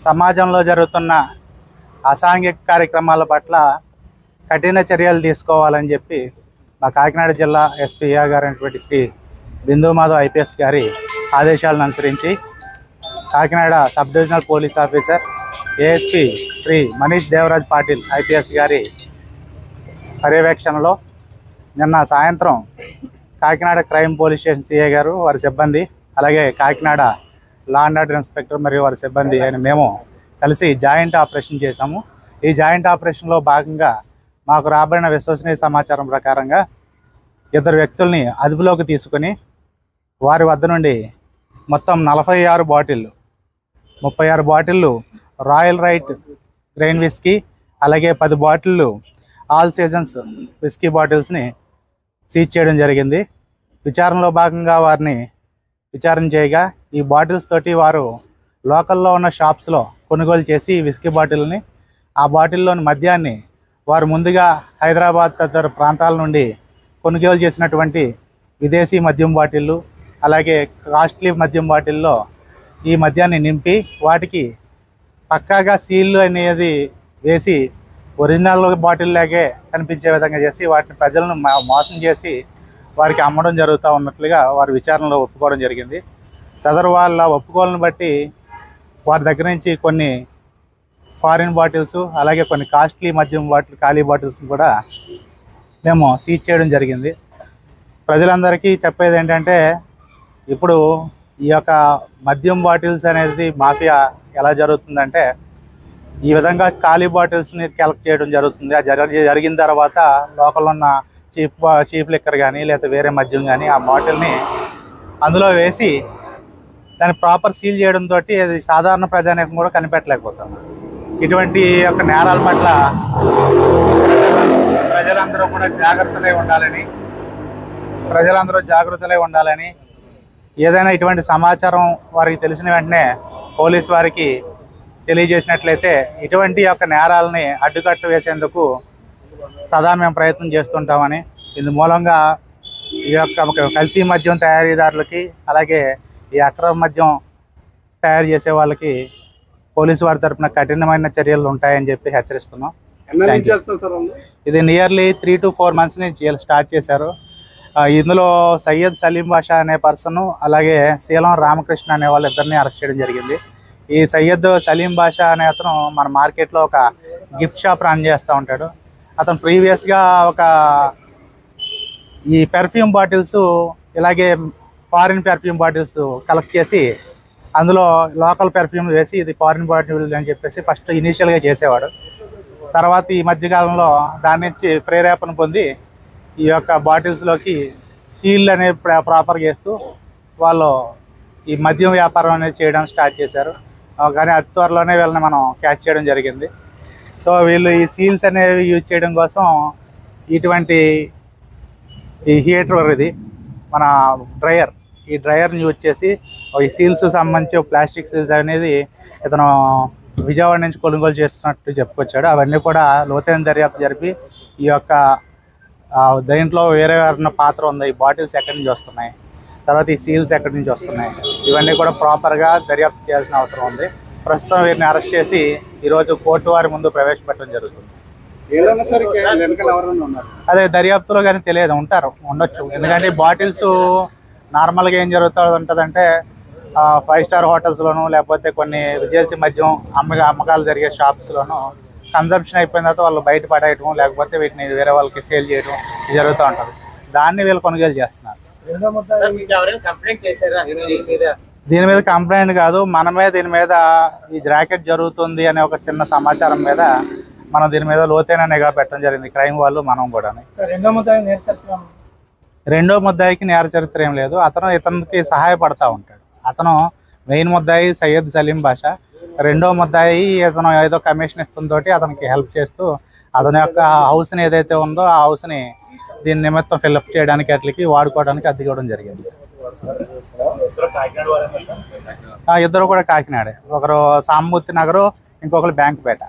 సమాజంలో జరుగుతున్న అసాంఘిక కార్యక్రమాల పట్ల కఠిన చర్యలు తీసుకోవాలని చెప్పి మా కాకినాడ జిల్లా ఎస్పీ గారైనటువంటి శ్రీ బిందు మాధవ్ ఐపీఎస్ గారి ఆదేశాలను అనుసరించి Kakinada sub divisional police officer ASP Shri Manish Devaraj Patil IPS గారి పర్యవేక్షణలో నిన్న సాయంత్రం Kakinada crime police station CI గారు వారి సిబ్బంది అలాగే Kakinada law and order inspector మరియు వారి సిబ్బంది అయిన మేము కలిసి జాయింట్ ఆపరేషన్ చేశాము. ఈ జాయింట్ ఆపరేషన్లో భాగంగా మాకు రాబడిన విశ్వసనీయ సమాచారం ప్రకారంగా ఇద్దరు వ్యక్తుల్ని అదుపులోకి తీసుకొని వారి వద్ద నుండి మొత్తం 46 బాటిళ్ళు 36 బాటిళ్ళు రాయల్ రైట్ గ్రెయిన్ విస్కీ అలాగే 10 బాటిళ్ళు ఆల్ సీజన్స్ విస్కీ బాటిల్స్ని సీజ్ చేయడం జరిగింది. విచారణలో భాగంగా వారిని విచారణ చేయగా ఈ బాటిల్స్ తోటి వారు లోకల్లో ఉన్న షాప్స్లో కొనుగోలు చేసి విస్కీ బాటిల్ని ఆ బాటిల్లోని మద్యాన్ని వారు ముందుగా హైదరాబాద్ తదితర ప్రాంతాల నుండి కొనుగోలు చేసినటువంటి విదేశీ మద్యం బాటిళ్ళు అలాగే కాస్ట్లీ మద్యం బాటిల్లో ఈ మద్యాన్ని నింపి వాటికి పక్కాగా సీల్ అనేది వేసి ఒరిజినల్ బాటిల్ లాగే కనిపించే విధంగా చేసి వాటిని ప్రజలను మోసం చేసి వారికి అమ్మడం జరుగుతూ ఉన్నట్లుగా వారి విచారణలో ఒప్పుకోవడం జరిగింది. సదరు వాళ్ళ ఒప్పుకోలను బట్టి వారి దగ్గర నుంచి కొన్ని ఫారిన్ బాటిల్స్ అలాగే కొన్ని కాస్ట్లీ మద్యం బాటిల్ ఖాళీ బాటిల్స్ కూడా మేము సీజ్ చేయడం జరిగింది. ప్రజలందరికీ చెప్పేది ఏంటంటే ఇప్పుడు ఈ యొక్క మద్యం బాటిల్స్ అనేది మాఫియా ఎలా జరుగుతుందంటే ఈ విధంగా ఖాళీ బాటిల్స్ని కలెక్ట్ చేయడం జరుగుతుంది. జరిగిన తర్వాత లోకల్ ఉన్న చీప్ లిక్కర్ కానీ లేదా వేరే మద్యం కానీ ఆ బాటిల్ని అందులో వేసి దాన్ని ప్రాపర్ సీల్ చేయడంతో అది సాధారణ ప్రజానీకం కూడా కనిపెట్టలేకపోతుంది. ఇటువంటి యొక్క నేరాల పట్ల ప్రజలందరూ కూడా జాగ్రత్తలై ఉండాలని ఏదైనా ఇటువంటి సమాచారం వారికి తెలిసిన వెంటనే పోలీసు వారికి తెలియజేసినట్లయితే ఇటువంటి యొక్క నేరాలని అడ్డుకట్టు వేసేందుకు సదా మేము ప్రయత్నం చేస్తుంటామని, ఇందు మూలంగా ఈ యొక్క కల్తీ మద్యం తయారీదారులకి అలాగే ఈ అక్రమ మద్యం తయారు చేసే వాళ్ళకి పోలీసు వారి తరఫున కఠినమైన చర్యలు ఉంటాయని చెప్పి హెచ్చరిస్తున్నాం. ఇది నియర్లీ 3 to 4 months నుంచి స్టార్ట్ చేశారు. ఇందులో సయ్యద్ సలీం బాషా అనే పర్సన్ అలాగే శీలం రామకృష్ణ అనే వాళ్ళు ఇద్దరిని అరెస్ట్ చేయడం జరిగింది. ఈ సయ్యద్ సలీం బాషా అనే అతను మన మార్కెట్లో ఒక గిఫ్ట్ షాప్ రన్ చేస్తూ ఉంటాడు. అతను ప్రీవియస్గా ఈ పెర్ఫ్యూమ్ బాటిల్స్ ఇలాగే ఫారిన్ పెర్ఫ్యూమ్ బాటిల్స్ కలెక్ట్ చేసి అందులో లోకల్ పెర్ఫ్యూమ్ వేసి ఇది ఫారిన్ బాటిల్ అని చెప్పేసి ఫస్ట్ ఇనీషియల్గా చేసేవాడు. తర్వాత ఈ మధ్యకాలంలో దాని నుంచి ప్రేరేపణ పొంది ఈ యొక్క బాటిల్స్లోకి సీల్ అనేది ప్రాపర్గా వేస్తూ వాళ్ళు ఈ మద్యం వ్యాపారం అనేది చేయడం స్టార్ట్ చేశారు. కానీ అతి త్వరలోనే వీళ్ళని మనం క్యాచ్ చేయడం జరిగింది. సో వీళ్ళు ఈ సీల్స్ అనేవి యూజ్ చేయడం కోసం ఇటువంటి ఈ హీటర్ ఇది మన ఈ డ్రయర్ని యూజ్ చేసి ఈ సీల్స్ సంబంధించి ప్లాస్టిక్ సీల్స్ అనేది ఇతను విజయవాడ నుంచి కొనుగోలు చేస్తున్నట్టు చెప్పుకొచ్చాడు. అవన్నీ కూడా లోతైన దర్యాప్తు జరిపి ఈ యొక్క దీంట్లో వేరే పాత్ర ఉంది, ఈ బాటిల్స్ ఎక్కడి నుంచి వస్తున్నాయి, తర్వాత ఈ సీల్స్ ఎక్కడి నుంచి వస్తున్నాయి, ఇవన్నీ కూడా ప్రాపర్గా దర్యాప్తు చేయాల్సిన అవసరం ఉంది. ప్రస్తుతం వీరిని అరెస్ట్ చేసి ఈరోజు కోర్టు వారి ముందు ప్రవేశపెట్టడం జరుగుతుంది. అదే దర్యాప్తులో కానీ తెలియదు, ఉండొచ్చు. ఎందుకంటే బాటిల్స్ నార్మల్గా ఏం జరుగుతుంటుందంటే 5 star హోటల్స్లోనూ లేకపోతే కొన్ని విదేశీ మద్యం అమ్మకాలు జరిగే షాప్స్లోనూ కన్జంప్షన్ అయిపోయిన తర్వాత వాళ్ళు బయట పడేయటం లేకపోతే వీటిని వేరే వాళ్ళకి సేల్ చేయడం జరుగుతూ ఉంటుంది. దాన్ని వీళ్ళు కొనుగోలు చేస్తున్నారు. దీని మీద కంప్లైంట్ కాదు, మనమే దీని మీద ఈ ర్యాకెట్ జరుగుతుంది అనే ఒక చిన్న సమాచారం మీద మనం దీని మీద లోతైన నిఘా పెట్టడం జరిగింది, క్రైమ్ వాళ్ళు మనం కూడా. రెండో ముద్దాయికి నేర చరిత్ర ఏం లేదు, ఇతనికి సహాయపడతా ఉంటాడు. అతను మెయిన్ ముద్దాయి సయ్యద్ సలీం బాషా, రెండో ముద్దాయి ఇతను ఏదో కమిషన్ ఇస్తుందో అతనికి హెల్ప్ చేస్తూ అతని యొక్క హౌస్ని ఏదైతే ఉందో ఆ హౌస్ని దీని నిమిత్తం ఫిల్అప్ చేయడానికి అట్లకి వాడుకోవడానికి అద్దె ఇవ్వడం జరిగింది. ఇద్దరు కూడా కాకినాడే, ఒకరు సామమూర్తి నగరు, ఇంకొకరు బ్యాంకుపేట.